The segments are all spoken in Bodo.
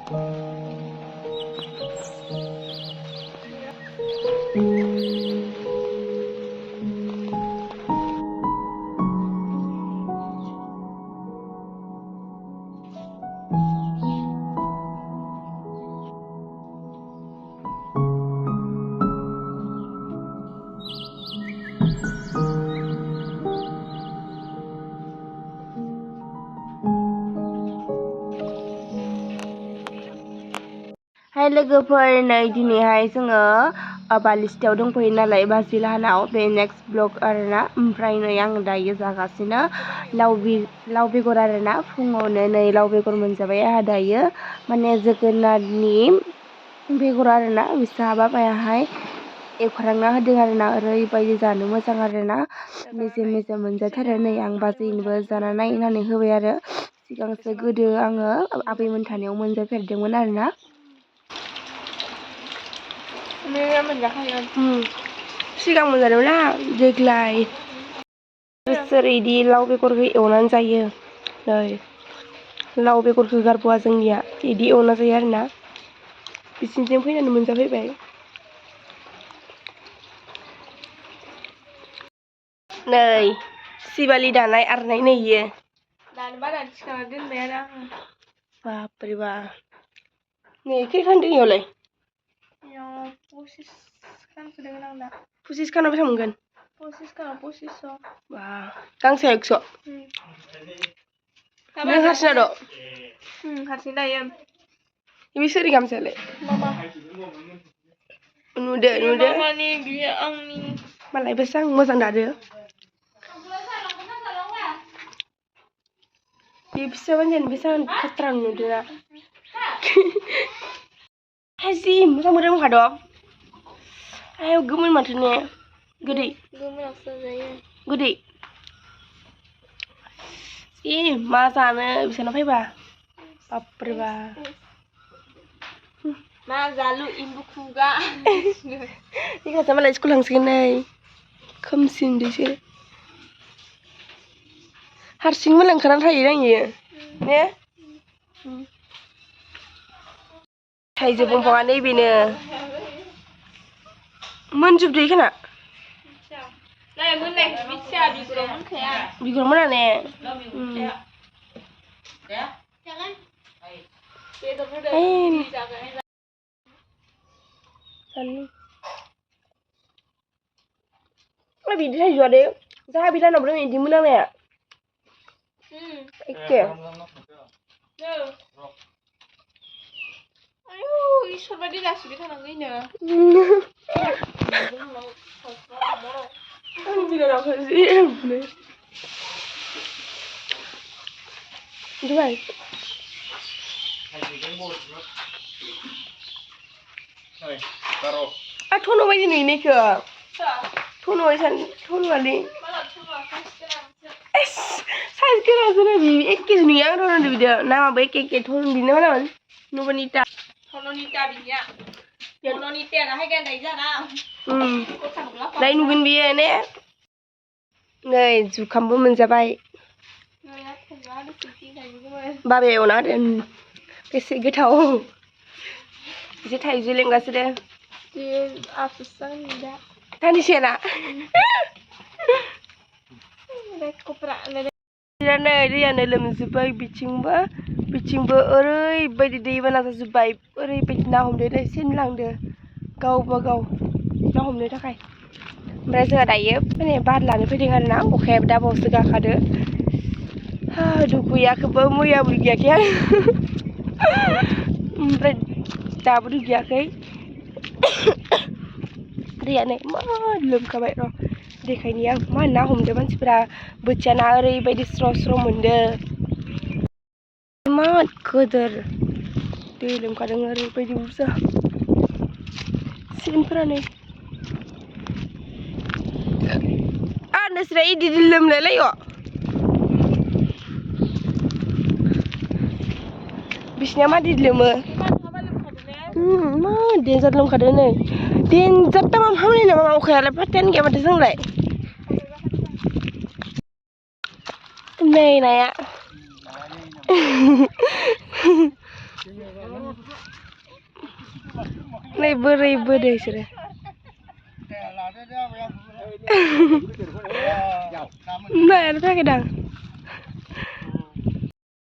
Hai लोगोफोर नै दिनैहाय जोङो बालिस्टायाव दंफैयो नालाय बाजिलाहानाव बे नेक्स्ट ब्लग आरोना ओमफ्राय नै आं दायो जागासिनो लाव बेगर आरोना फुङावनो नै लाव बेगर मोनजाबाय आंहा दायो माने जोगोनारनि बेगर आरोना बिसा बाबायाहाय एवखांना होदों आरोना ओरैबायदि जानो मोजां आरोना मेजेम मेजेम मोनजाथारो नै आं बाजैनोबो जाना नायनानै होबाय आरो सिगांसो गोदो आङो आबैमोन थानायाव मोनजाफेरदोंमोन आरोना सिगां मोनजादोंमोन देग्लाय बोसोर इदि लाव बेगरखौ एवनानै जायो नै लाव बेगरखौ गारबोआ जोंनिया इदि एवना जायो आरोना बिसिनिजों फैनानै मोनजाफैबाय नै सिबालि दानाय आरनाय नै इयो दानोबा दानो थिखांना दोनबाय आरो आङो बापरे बा नै खैखान दं इयावलाय 25 खानसो दोङो आंना 25 खानाव बेसेबां मोनगोन 25 खानाव 2500 बा गांसेयाव 100 नों हारसिं दाद' हारसिं दायो बे सोरनि गामसायालाय मामा नुदो मामानि बियो आंनि मालाय बेसां मोजां दादो बे फिसा मानसियानो बेसां खाथ्रा नुदोना हाजि मोजां मोदोमखाद' आयौ गोमोन माथो ने गोदै गोमोनावसो जायो गोदै मा जानो बिसानाव फैबा बापरे बा मा जालु इम्बु खुगा इखासो मालाय स्कुल थांसिगोन नै खोमसिनदोसो हारसिं मालाय ओंखारना थायो इयो ने थाइजौ दंफाङा नैबेनो मोनजोबदो इखाना नाय मोननायखौ मिथिया बिगुराव मोनखाया बिगुराव मोना ने बिदि थाइजौआ दे जाहा बिलानाव दं इदि मोनामनाया एखे आयौ इसोर बायदि लासैबाय थानांगौ इनो आं बिनानावखौ जि बुनो दुबाय थन' बायदि नुयोना इखो थन'आलै साइज गोनांसो बि एखेसो नुयो आं थन'दो बिदो नामाबो एखे थन बिनो मानामोन नबनिता थन'निता बिनिया थन'निताया दाहाय गाननाय जाना दाय नुगोन बियो ने नै जुखामबो मोनजाबाय बाबाया एवना होदों बेसे गोथाव एसे थाइजौ लेंगासिनो दानिसेना नै दैयानो लोमजोब्बाय बिथिंबो ओरैबायदि दैबाना जाजोब्बाय ओरैबायदि ना हमदो दै सेनलांदो गावबा गाव ना हमनो थाखाय ओमफ्राय जोंहा दायो माने बार लानो फैदों आरोना अखाया दाबावसो गाखादो दुगैयाखैबो मैयाबो दुगैयाखै आं ओमफ्राय दाबो दुगैयाखै दैयानो इमान लोमखाबाय र' देखायनि आं मा ना हमदो मानसिफोरा बोथिया ना ओरैबायदि स्र' स्र' मोनदो इमान गोदोर दै लोमखादों ओरैबायदि बुरजा सेनफोरानो नोंसोरा इदि लोमलायलायो बिसिना मादि लोमो मा देन्जार लोमखादो नै देन्जार तामाम हामनाय नामा अखायालाय पात्तायानो गैया माथो जोंलाय नै नाया नै बोरै बोदो इसोरो नायानो फैयाखैदां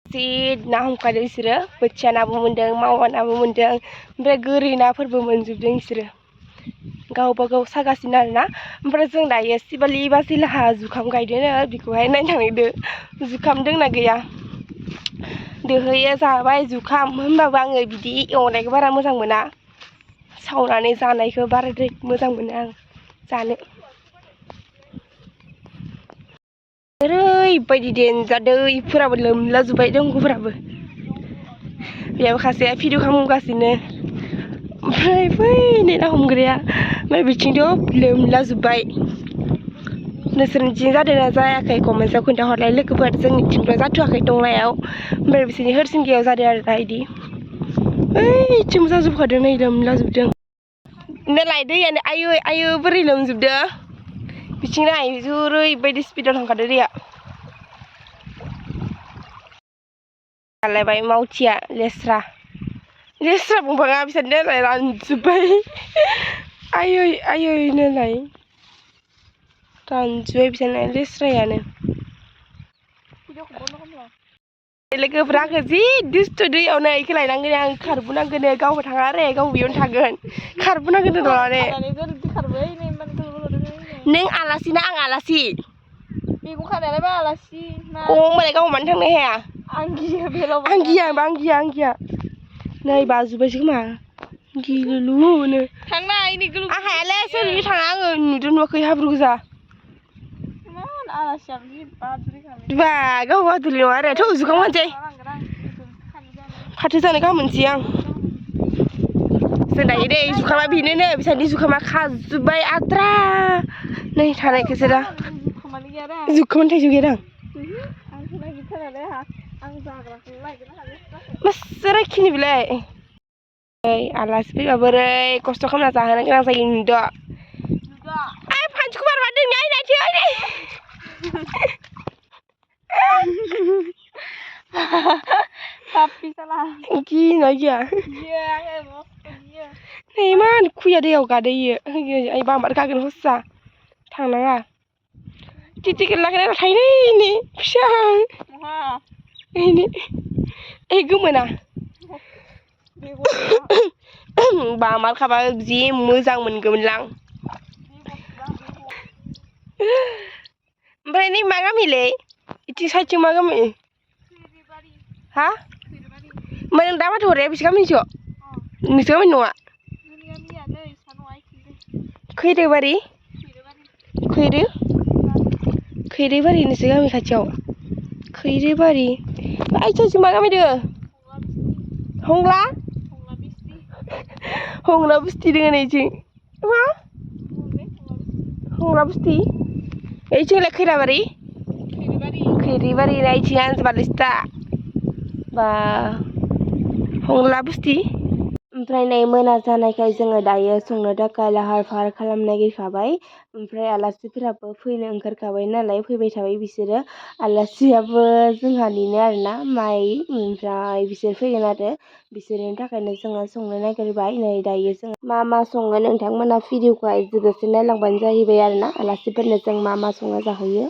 जि ना हमखादों इसोरो बोथिया नाबो मोन्दों मावा नाबो मोन्दों ओमफ्राय गोरि नाफोरबो मोनजोबदों इसोरो गावबा गाव सागासिनो आरोना ओमफ्राय जों दायो सिबालि बाजिलाहा जुखाम गायदोंनो बेखौहाय नायनो थांदों जुखाम दंना गैया दोहैयो जाबाय जुखाम होमबाबो आङो बिदि एवनायखौ बारा मोजां मोना सावनानै जानायखौ बाराद्राय मोजां मोनो आं जानो ओरैबायदि देन्जार दैफोराबो लोमलाजोब्बाय दंग'फोराबो बेयाव सासेया भिडिअ खालामगासिनो ओमफ्राय फैनो ना हमग्राया ओमफ्राय बिथिंथ' लोमलाजोब्बाय नोंसोरनिथिं जादोंना जायाखै कमेन्टआव खोन्थाहरलाय लोगोफोर जोंनिथिंथ' जाथ'वाखै टंलायाव ओमफ्राय बिसोरनि हरसिंगायाव जादों आरोना इदि ओइथिं जाजोबखादों नै लोमलाजोबदों नालाय दैयानो आयै आयै बोरै लोमजोबदों बिथिं नाय ओरैबायदि स्पिडाव थांखादों दैया लायबाय मावथिया लेस्रा बुंबाङा बिसोर नालाय रानजोब्बाय आयै आयै नालाय रानजोब्बाय बिसोरना लेस्रायानो लोगोफ्रा आंखौ जि दुस्थ' दैयावनो इखौ लायनांगोन आं खारबोनांगोन गावबो थाङा आरो गाव बेयावनो थागोन खारबोनांगोन लानानै नों आलासि ना आं आलासि मैगं खानायालाय मा आलासि होमबालाय गाव मानो थांनो हाया आं गिया नै बाजुबायसो खोमा गिलुलुनो थांनो हायो आं हायालै सोरजों थाङा आङो नुदों नुवाखै हाब्रु गोजा बा गाव बादुलि नङा आरो थ' जुखाम मोनसै फाथो जानो गाहाम मोनसै आं जों दायो दै जुखामा बेनोनो बिसानि जुखामा खाजोब्बाय आद्रा नै थानायखौसो दा जुखामानो थाइजौ गैया दां मासरायखिनि बिलाय ओइ आलासि फैबा बोरै खस्थ' खालामना जाहोनो गोनां जायो नुदो आइ फानसुखौ बारबा दोंनि आइ नायथो गिना गिया नै इमान खुया दैयाव गादोयो आइ बामार गागोन हस्सा थांनाङा टिटिकेट थाइनैनि फिसा ओइ गोमोना बामारखाबा जि मोजां मोनगौमोनलां ओमफ्राय नै मा गामिलै इथिं साइडथिं मा गामि हा ओमफ्राय नों दा माथो हरनाया बिसो गामिनिसो नोंसो गामिनि नङा खैरोबारि खैरोबारि नोंसो गामि खाथियाव खैरोबारि आइथिं मा गामि दोङो हंला बुस्थि दोङो नै इथिं मा हंला बुस्थि ओइथिंलाय खैराबारि खैरिबारि इथिं आनजाबालिस्ता बा हंला बुस्थि ओमफ्राय नै मोना जानायखाय जोङो दायो संनो थाखाय लाहार फाहार खालामनो नागिरखाबाय ओमफ्राय आलासिफोराबो फैनो ओंखारखाबाय नालाय फैबाय थाबाय बिसोरो आलासियाबो जोंहानिनो आरोना माइ ओमफ्राय बिसोर फैगोन आरो बिसोरनि थाखायनो जोङो संनो नागिरबाय नै दायो जों मा सङो नोंथांमोना भिडिअखौहाय जोबजासे नायलांबानो जाहैबाय आरोना आलासिफोरनो जों मा संना जाहोयो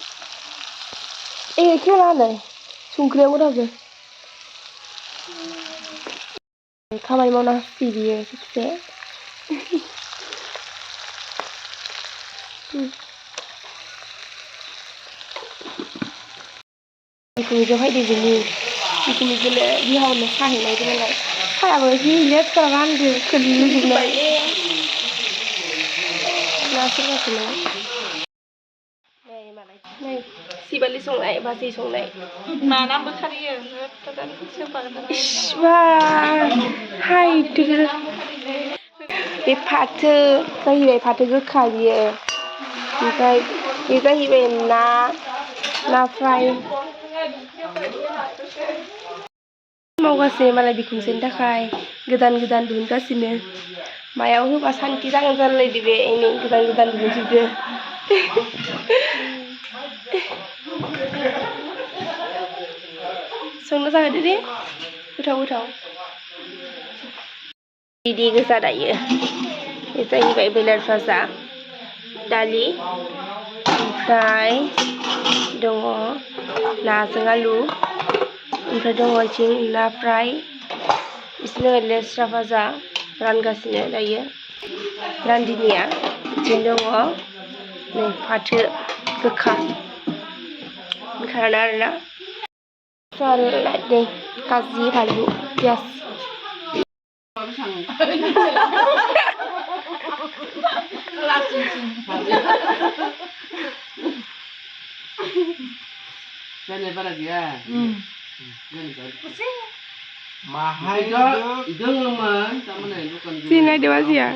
खेलानो संख्रियाव होनांगौ खामानि मावना होफैयो खेबसे बिखुनजो फैदो जोंनि बिखुनजोनो बिहावनो साहैनायदों नालाय साहाबो जि लेथ्रा रानदो खोल्लैजोबनाय ना सोरगासिनो नै सिबालि संनाय बाजै संनाय मा नामबो खारियो इसिबा हायदो बे फाथो जाहैबाय फाथो गोखा बियो ओमफ्राय बे जाहैबाय ना फ्राय मावगासिनो मालाय बिखुनजोनि थाखाय गोदान दिहुनगासिनो मायाव होबा सान्ति जागोन जालायलायदो बे एनै गोदान दिहुनजोबदो संना जाहोदो दे गोथाव बिदि गोजा दायो बे जाहैबाय ब्रयलार भाजा दालि ओमफ्राय दङ नाजों आलु ओमफ्राय दङ इथिं ना फ्राय बिदिनो लेस्रा भाजा रानगासिनो दायो रान्दिनिया बिथिं दङ नै फाथो गोखा ओंखारना आरोना दै गाजि बानलु पियास Jangan pada dia. Mahal Idung lemah, sama nih bukan. Sini ada masih ya.